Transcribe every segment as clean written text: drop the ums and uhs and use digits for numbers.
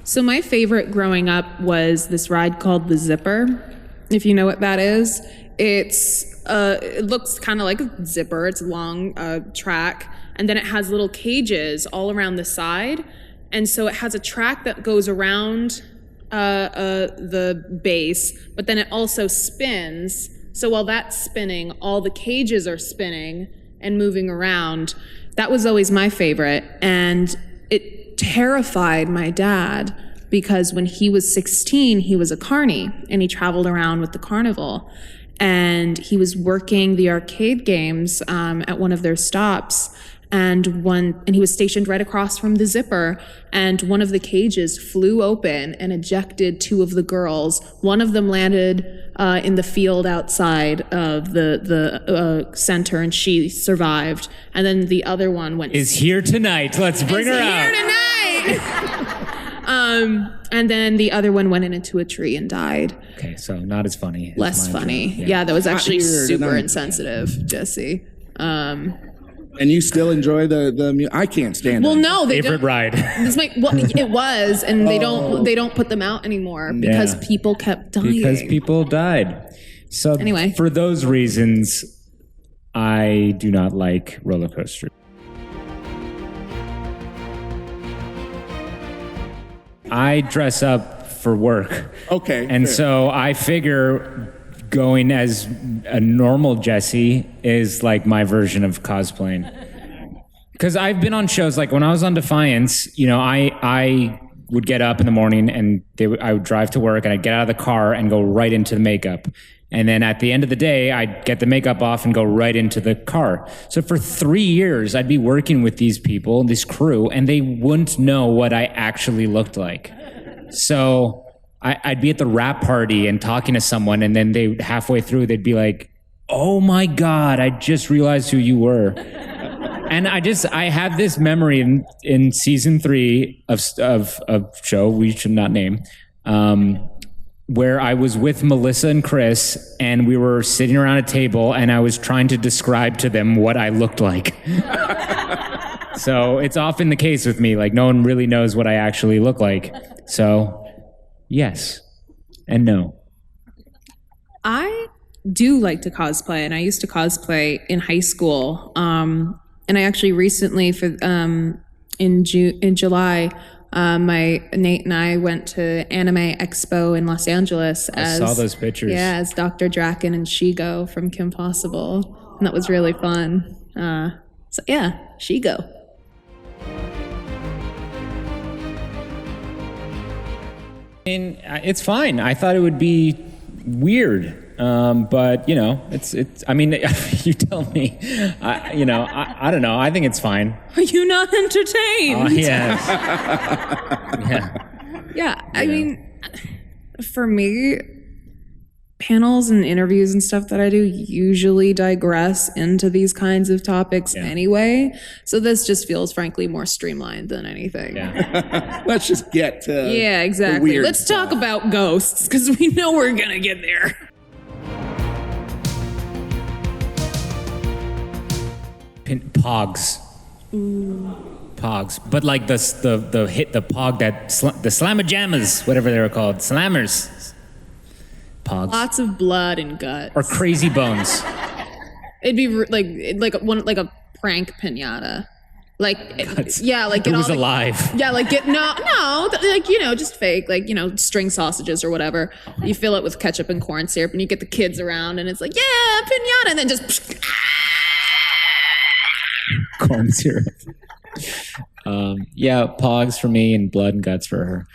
So my favorite growing up was this ride called the Zipper, if you know what that is. It looks kind of like a zipper. It's a long track, and then it has little cages all around the side. And so it has a track that goes around the base, but then it also spins. So while that's spinning, all the cages are spinning and moving around. That was always my favorite. And it terrified my dad because when he was 16, he was a carny and he traveled around with the carnival. And he was working the arcade games at one of their stops. And he was stationed right across from the Zipper, and one of the cages flew open and ejected two of the girls. One of them landed in the field outside of the center, and she survived. And then the other one is here tonight. Let's bring her out. Here tonight. And then the other one went into a tree and died. Okay, so not as funny. Less funny. Yeah, that was actually super insensitive, Jesse. And you still enjoy the music? I can't stand it. Well, no, they favorite don't. ride. It was, and they don't put them out anymore because people kept dying. Because people died. So anyway, for those reasons, I do not like roller coasters. I dress up for work. Okay. And so I figure going as a normal Jesse is like my version of cosplaying. Because I've been on shows, like when I was on Defiance, I would get up in the morning and I would drive to work and I'd get out of the car and go right into the makeup. And then at the end of the day, I'd get the makeup off and go right into the car. So for 3 years, I'd be working with these people, this crew, and they wouldn't know what I actually looked like. So I'd be at the rap party and talking to someone, and then halfway through, they'd be like, "Oh my God, I just realized who you were." And I have this memory in season 3 of show we should not name, where I was with Melissa and Chris, and we were sitting around a table, and I was trying to describe to them what I looked like. So it's often the case with me, like no one really knows what I actually look like. So yes and no. I do like to cosplay, and I used to cosplay in high school. And I actually recently, in July, Nate and I went to Anime Expo in Los Angeles. I saw those pictures. Yeah, as Dr. Draken and Shigo from Kim Possible, and that was really fun. So yeah, Shigo. And it's fine. I thought it would be weird. But it's. I mean, you tell me. I don't know. I think it's fine. Are you not entertained? Yes. Yeah. I mean, for me, panels and interviews and stuff that I do usually digress into these kinds of topics anyway. So this just feels, frankly, more streamlined than anything. Yeah. Let's just get to exactly. the weird Let's stuff. talk about ghosts, because we know we're gonna get there. Pogs. Ooh. Pogs, but like the pog that the slammajamas, whatever they were called, slammers. Pogs. Lots of blood and guts. Or crazy bones. It'd be like a prank piñata. Guts. Like it was alive. Just fake, string sausages or whatever. You fill it with ketchup and corn syrup, and you get the kids around, and it's like, yeah, piñata, and then just corn syrup. Pogs for me and blood and guts for her.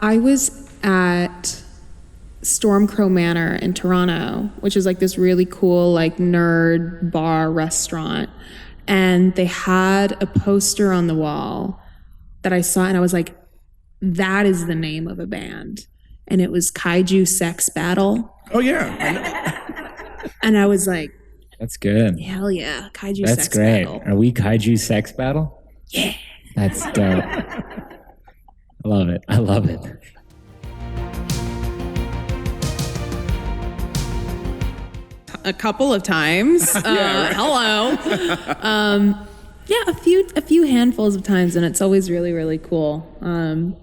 I was at Stormcrow Manor in Toronto, which is like this really cool nerd bar restaurant, and they had a poster on the wall that I saw, and I was like, that is the name of a band, and it was Kaiju Sex Battle. Oh yeah. And I was like, that's good. Hell yeah, Kaiju That's Sex great. Battle. Are we Kaiju Sex Battle? Yeah. That's dope. I love it. a couple of times. Hello. Yeah, a few handfuls of times, and it's always really, really cool.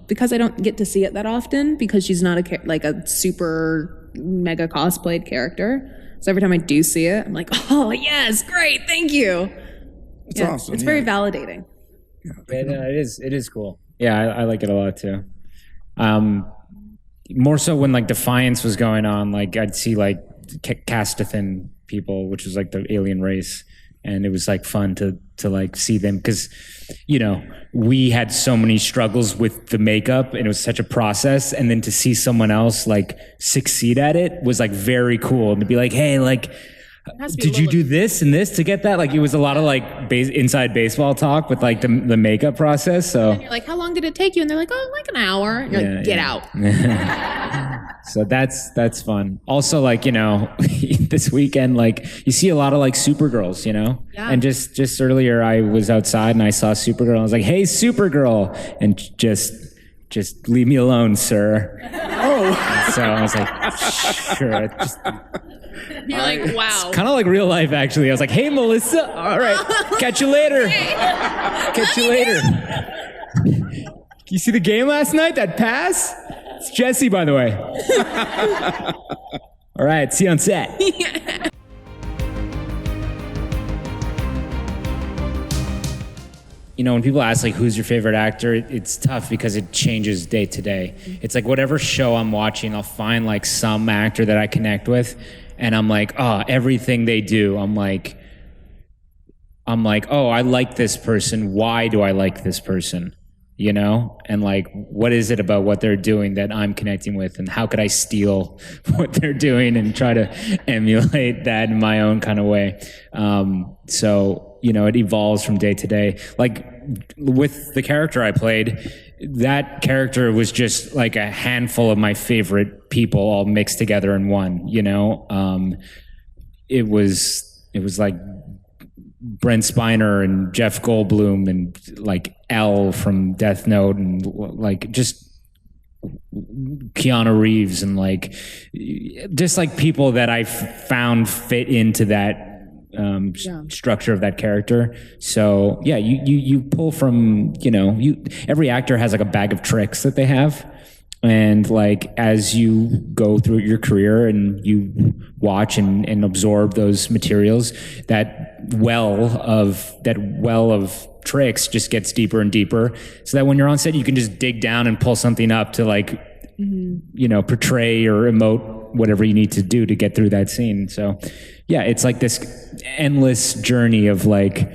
Because I don't get to see it that often, because she's not a super mega cosplayed character. So every time I do see it, I'm like, oh yes, great, thank you. It's awesome. It's very validating. It is cool. Yeah, I like it a lot too. More so when like Defiance was going on, like I'd see like Castathan people, which is like the alien race, and it was like fun to like see them, because we had so many struggles with the makeup and it was such a process, and then to see someone else like succeed at it was like very cool, and to be like, hey, like, did you do this and this to get that? Like, it was a lot of like inside baseball talk with like the makeup process. So and you're like, how long did it take you? And they're like, oh, like an hour. And you're like, get out. So that's fun. Also, like, this weekend, like, you see a lot of like Supergirls, Yeah. And just earlier I was outside and I saw Supergirl. I was like, hey, Supergirl, and just leave me alone, sir. Oh. So I was like, sure. You're like, wow. Kind of like real life, actually. I was like, hey, Melissa. All right. Catch you later. Catch you later. You see the game last night? That pass? It's Jesse, by the way. All right. See you on set. Yeah. When people ask, like, who's your favorite actor, it's tough because it changes day to day. It's like whatever show I'm watching, I'll find, like, some actor that I connect with, and I'm like, oh, everything they do, I'm like, oh, I like this person. Why do I like this person? And, like, what is it about what they're doing that I'm connecting with, and how could I steal what they're doing and try to emulate that in my own kind of way? So, it evolves from day to day. Like, with the character I played, that character was just like a handful of my favorite people all mixed together in one, It was like Brent Spiner and Jeff Goldblum and like L from Death Note, and like just Keanu Reeves, and like just like people that I found fit into that structure of that character. So yeah, you pull from, every actor has like a bag of tricks that they have. And like, as you go through your career and you watch and absorb those materials, that well of tricks just gets deeper and deeper, so that when you're on set, you can just dig down and pull something up to like, portray or emote whatever you need to do to get through that scene. So yeah, it's like this endless journey of like,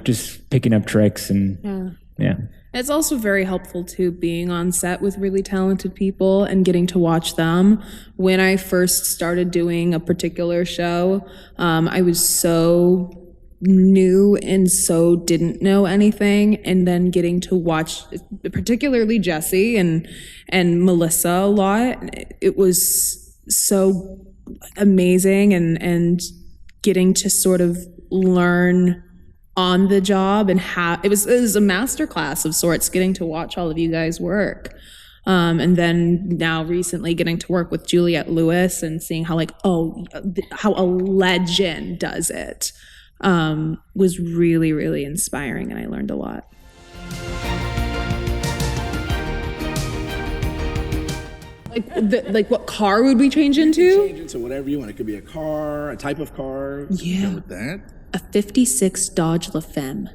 just picking up tricks and yeah. It's also very helpful too, being on set with really talented people and getting to watch them. When I first started doing a particular show, I was so new and so didn't know anything, and then getting to watch particularly Jesse and Melissa a lot, it was so amazing, and getting to sort of learn on the job, and it was a masterclass of sorts, getting to watch all of you guys work. And then now recently getting to work with Juliette Lewis and seeing how how a legend does it was really, really inspiring, and I learned a lot. Like what car would we change into? Change into whatever you want. It could be a car, a type of car. Yeah. Go with that. A 56 Dodge La Femme.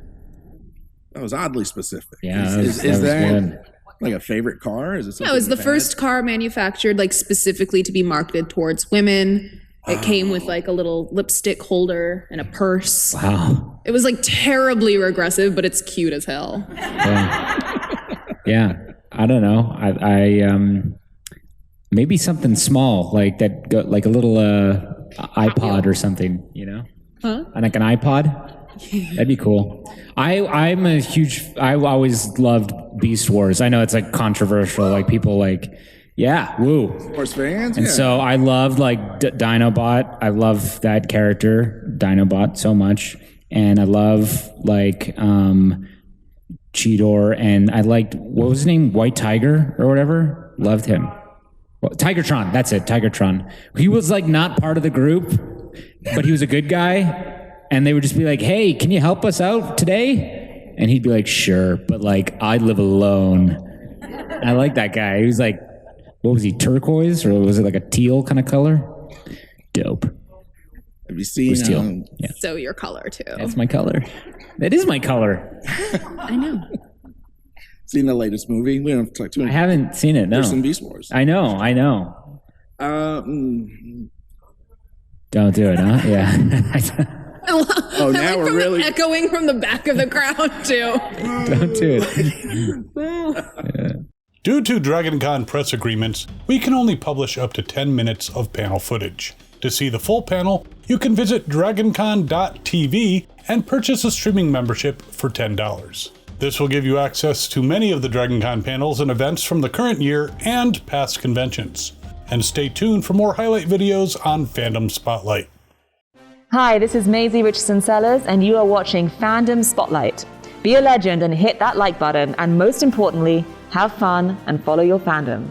That was oddly specific. Yeah, is that like a favorite car? Is it something? No, it was the first car manufactured like specifically to be marketed towards women. It came with like a little lipstick holder and a purse. Wow. It was like terribly regressive, but it's cute as hell. Yeah. I don't know. I maybe something small like that, like a little iPod or something, Huh? Like an iPod. That'd be cool. I always loved Beast Wars. I know it's like controversial, like people like, yeah, woo. Wars fans, and so I loved like Dinobot. I love that character, Dinobot, so much, and I love like Cheetor, and I liked, what was his name, White Tiger or whatever. Loved him. Well, Tigertron, that's it, Tigertron. He was like not part of the group, but he was a good guy, and they would just be like, hey, can you help us out today? And he'd be like, sure, but like, I live alone. I like that guy. He was like, what was he, turquoise? Or was it like a teal kind of color? Dope. Have you seen teal. Yeah. So your color too. That's my color. It is my color. I know. Seen the latest movie? We don't have to talk too much. I haven't seen it, no. There's some Beast Wars. I know. Don't do it, huh? Yeah. Oh, now we're really echoing from the back of the crowd too. Don't do it. Yeah. Due to DragonCon press agreements, we can only publish up to 10 minutes of panel footage. To see the full panel, you can visit dragoncon.tv and purchase a streaming membership for $10. This will give you access to many of the DragonCon panels and events from the current year and past conventions. And stay tuned for more highlight videos on Fandom Spotlight. Hi, this is Maisie Richardson-Sellers, and you are watching Fandom Spotlight. Be a legend and hit that like button, and most importantly, have fun and follow your fandom.